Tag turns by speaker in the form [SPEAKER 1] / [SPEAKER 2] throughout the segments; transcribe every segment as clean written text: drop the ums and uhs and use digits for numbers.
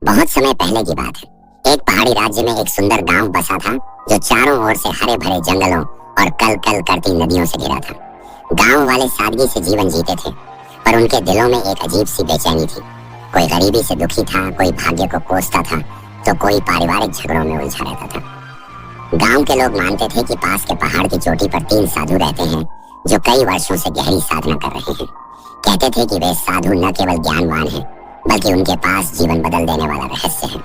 [SPEAKER 1] बहुत समय पहले की बात है। एक पहाड़ी राज्य में एक सुंदर गांव बसा था जो चारों ओर से हरे भरे जंगलों और कल कल करती नदियों से घिरा था। गांव वाले सादगी से जीवन जीते थे, पर उनके दिलों में एक अजीब सी बेचैनी थी। कोई गरीबी से दुखी था, कोई भाग्य को कोसता था, तो कोई पारिवारिक झगड़ों में उलझा रहता था। गांव के लोग मानते थे कि पास के पहाड़ की चोटी पर 3 साधु रहते हैं जो कई वर्षों से गहरी साधना कर रहे हैं। कहते थे कि वे साधु न केवल ज्ञानवान हैं, बल्कि उनके पास जीवन बदल देने वाला रहस्य है।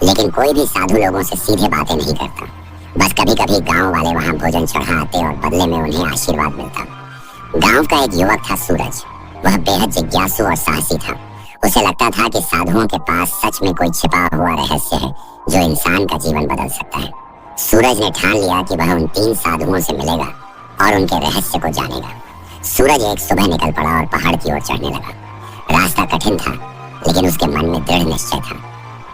[SPEAKER 1] लेकिन कोई भी साधु लोगों से सीधे बातें नहीं करता। बस कभी कभी गांव वाले वहां भोजन चढ़ा आते और बदले में उन्हें आशीर्वाद मिलता। गांव का एक युवक था, सूरज। वह बेहद जिज्ञासु और साहसी था। उसे लगता था कि साधुओं के पास सच में कोई छिपा हुआ रहस्य है जो इंसान का जीवन बदल सकता है। सूरज ने ठान लिया कि वह उन 3 साधुओं से मिलेगा और उनके रहस्य को जानेगा। सूरज एक सुबह निकल पड़ा और पहाड़ की ओर चढ़ने लगा। रास्ता कठिन था, लेकिन उसके मन में दृढ़ निश्चय था।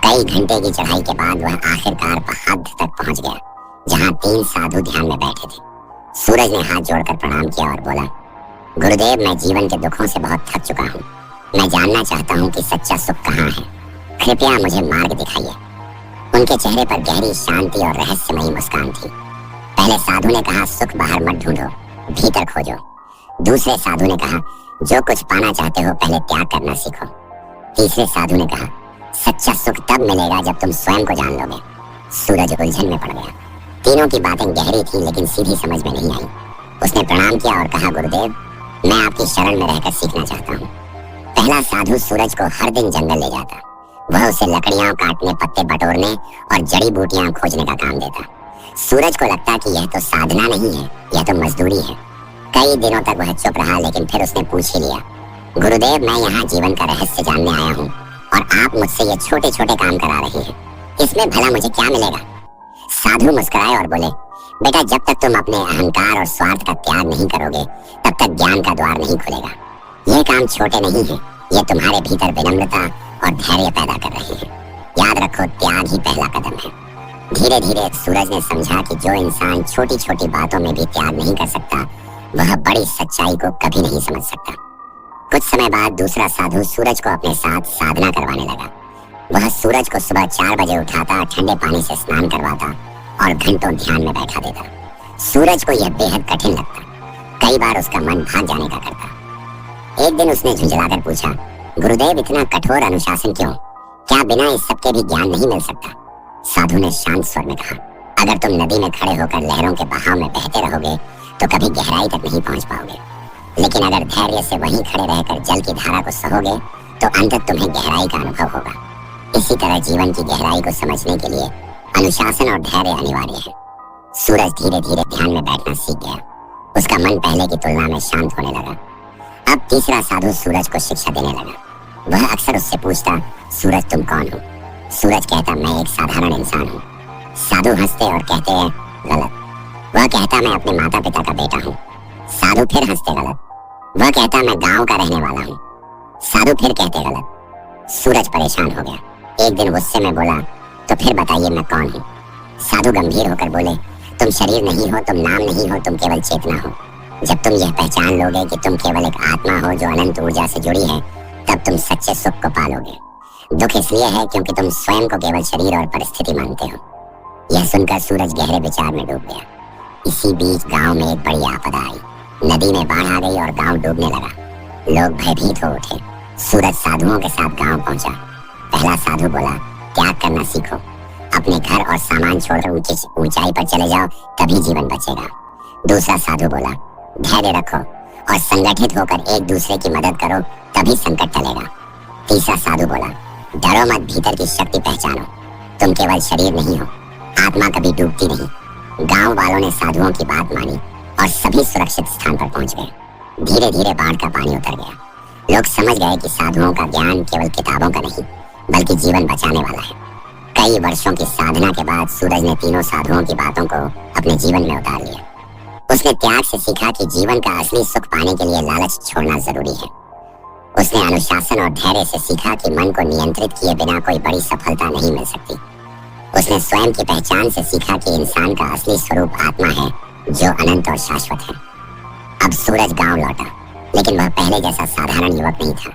[SPEAKER 1] कई घंटे की चढ़ाई के बाद वह आखिरकार पहाड़ तक पहुंच गया, जहां 3 साधु ध्यान में बैठे थे। सूरज ने हाथ जोड़कर प्रणाम किया और बोला, गुरुदेव, मैं जीवन के दुखों से बहुत थक चुका हूँ। मैं जानना चाहता हूँ कि सच्चा सुख कहाँ है। कृपया मुझे मार्ग दिखाइए। उनके चेहरे पर गहरी शांति और रहस्यमयी मुस्कान थी। पहले साधु ने कहा, सुख बाहर मत ढूंढो, भीतर खोजो। दूसरे साधु ने कहा, जो कुछ पाना चाहते हो पहले त्याग करना सीखो। तीसरे साधु ने कहा, सच्चा सुख तब मिलेगा जब तुम स्वयं को जान लोगे। सूरज उलझन में पड़ गया। तीनों की बातें गहरी थी, लेकिन सीधी समझ में नहीं आई। उसने प्रणाम किया और कहा, गुरुदेव, मैं आपकी शरण में रहकर सीखना चाहता हूँ। पहला साधु सूरज को हर दिन जंगल ले जाता। वह उसे लकड़ियां काटने, पत्ते बटोरने और जड़ी बूटियां खोजने का काम देता। सूरज को लगता कि यह तो साधना नहीं है, यह तो मजदूरी है। कई दिनों तक वह चुप रहा, लेकिन फिर उसने पूछ ही लिया, गुरुदेव, मैं यहाँ जीवन का रहस्य जानने आया हूँ और आप मुझसे ये छोटे छोटे काम करा रहे हैं। इसमें भला मुझे क्या मिलेगा? साधु मुस्कुराए और बोले, बेटा, जब तक तुम अपने अहंकार और स्वार्थ का त्याग नहीं करोगे, तब तक ज्ञान का द्वार नहीं खुलेगा। ये काम छोटे नहीं है, ये तुम्हारे भीतर विनम्रता और धैर्य पैदा कर रहे हैं। याद रखो, त्याग ही पहला कदम है। धीरे धीरे सूरज ने समझा कि जो इंसान छोटी छोटी बातों में भी त्याग नहीं कर सकता, वह बड़ी सच्चाई को कभी नहीं समझ सकता। कुछ समय बाद दूसरा साधु सूरज को अपने साथ साधना करवाने लगा। वह सूरज को सुबह 4 बजे उठाता, ठंडे पानी से स्नान करवाता और घंटों ध्यान में बैठा देता। सूरज को यह बेहद कठिन लगता। कई बार उसका मन भाग जाने का करता। एक दिन उसने झुंझलाकर पूछा, गुरुदेव, इतना कठोर अनुशासन क्यों? क्या बिना इस सब के भी ज्ञान नहीं मिल सकता? साधु ने शांत स्वर में कहा, अगर तुम नदी में खड़े होकर लहरों के बहाव में बहते रहोगे तो कभी गहराई तक नहीं पहुंच पाओगे। लेकिन अगर धैर्य से वहीं खड़े रहकर जल की धारा को सहोगे तो अंततः तुम्हें गहराई का अनुभव होगा। इसी तरह जीवन की गहराई को समझने के लिए अनुशासन और धैर्य अनिवार्य है। सूरज धीरे धीरे ध्यान में बैठना सीख गया। उसका मन पहले की तुलना में शांत होने लगा। अब तीसरा साधु सूरज को शिक्षा देने लगा। वह अक्सर उससे पूछता, सूरज, तुम कौन हो? सूरज कहता, मैं एक साधारण इंसान हूँ। साधु हंसते और कहते हैं, गलत। वह कहता, मैं अपने माता पिता का बेटा हूँ। साधु फिर हंसते, गलत। वह कहता, मैं गांव का रहने वाला हूँ। साधु फिर कहते, गलत। सूरज परेशान हो गया। एक दिन गुस्से में बोला, तो फिर बताइए मैं कौन हूँ? साधु गंभीर होकर बोले, तुम शरीर नहीं हो, तुम नाम नहीं हो, तुम केवल चेतना हो। जब तुम यह पहचान लोगे कि तुम केवल एक आत्मा हो जो अनंत ऊर्जा से जुड़ी है, तब तुम सच्चे सुख को पालोगे। दुख इसलिए है क्योंकि तुम स्वयं को केवल शरीर और परिस्थिति मानते हो। यह सुनकर सूरज गहरे विचार में डूब गया। इसी बीच गांव में एक बड़ी आपदा आई। नदी में बाढ़ आ गई और गांव डूबने लगा। लोग भयभीत हो उठे। सूरज साधुओं के साथ गांव पहुंचा। पहला साधु बोला, त्याग करना सीखो। अपने घर और सामान छोड़कर ऊंचाई पर चले जाओ, तभी जीवन बचेगा। दूसरा साधु बोला, धैर्य रखो और संगठित होकर एक दूसरे की मदद करो, तभी संकट टलेगा। तीसरा साधु बोला, डरो मत, भीतर की शक्ति पहचानो। तुम केवल शरीर नहीं हो, आत्मा कभी डूबती नहीं। गांव वालों ने साधुओं की बात मानी और सभी सुरक्षित स्थान पर पहुंच गए। धीरे धीरे बाढ़ का पानी उतर गया। लोग समझ गए कि साधुओं का ज्ञान केवल किताबों का नहीं, बल्कि जीवन बचाने वाला है। कई वर्षों की साधना के बाद सूरज ने तीनों साधुओं की बातों को अपने जीवन में उतार लिया। उसने त्याग से सीखा कि जीवन का असली सुख पाने के लिए लालच छोड़ना जरूरी है। उसने अनुशासन और धैर्य से सीखा कि मन को नियंत्रित किए बिना कोई बड़ी सफलता नहीं मिल सकती। उसने स्वयं की पहचान से सीखा कि इंसान का असली स्वरूप आत्मा है जो अनंत और शाश्वत है। अब सूरज गांव लौटा, लेकिन वह पहले जैसा साधारण युवक नहीं था।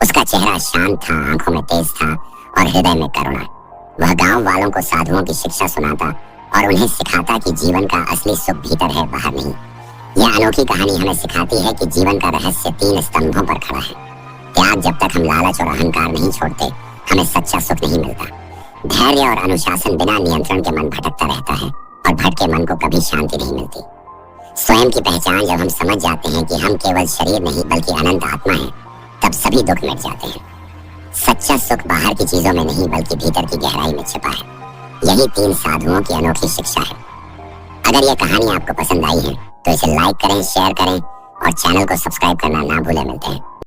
[SPEAKER 1] उसका चेहरा शांत था, आंखों में तेज था और हृदय में करुणा। वह गांव वालों को साधुओं की शिक्षा सुनाता और उन्हें सिखाता कि जीवन का असली सुख भीतर है, बाहर नहीं। यह अनोखी कहानी हमें सिखाती है कि जीवन का रहस्य 3 स्तंभों पर खड़ा है। त्याग। जब तक हम लालच और अहंकार नहीं छोड़ते, हमें सच्चा सुख नहीं मिलता। धैर्य और अनुशासन। बिना नियंत्रण के मन भटकता रहता है और भटके मन को कभी शांति नहीं मिलती। स्वयं की पहचान। जब हम समझ जाते हैं कि हम केवल शरीर नहीं बल्कि अनंत आत्मा हैं, तब सभी दुख मिट जाते हैं। सच्चा सुख बाहर की चीजों में नहीं बल्कि भीतर की गहराई में छिपा है। यही 3 साधुओं की अनोखी शिक्षा है। अगर यह कहानी आपको पसंद आई है तो इसे लाइक करें, शेयर करें और चैनल को सब्सक्राइब करना ना भूलें। मिलते हैं।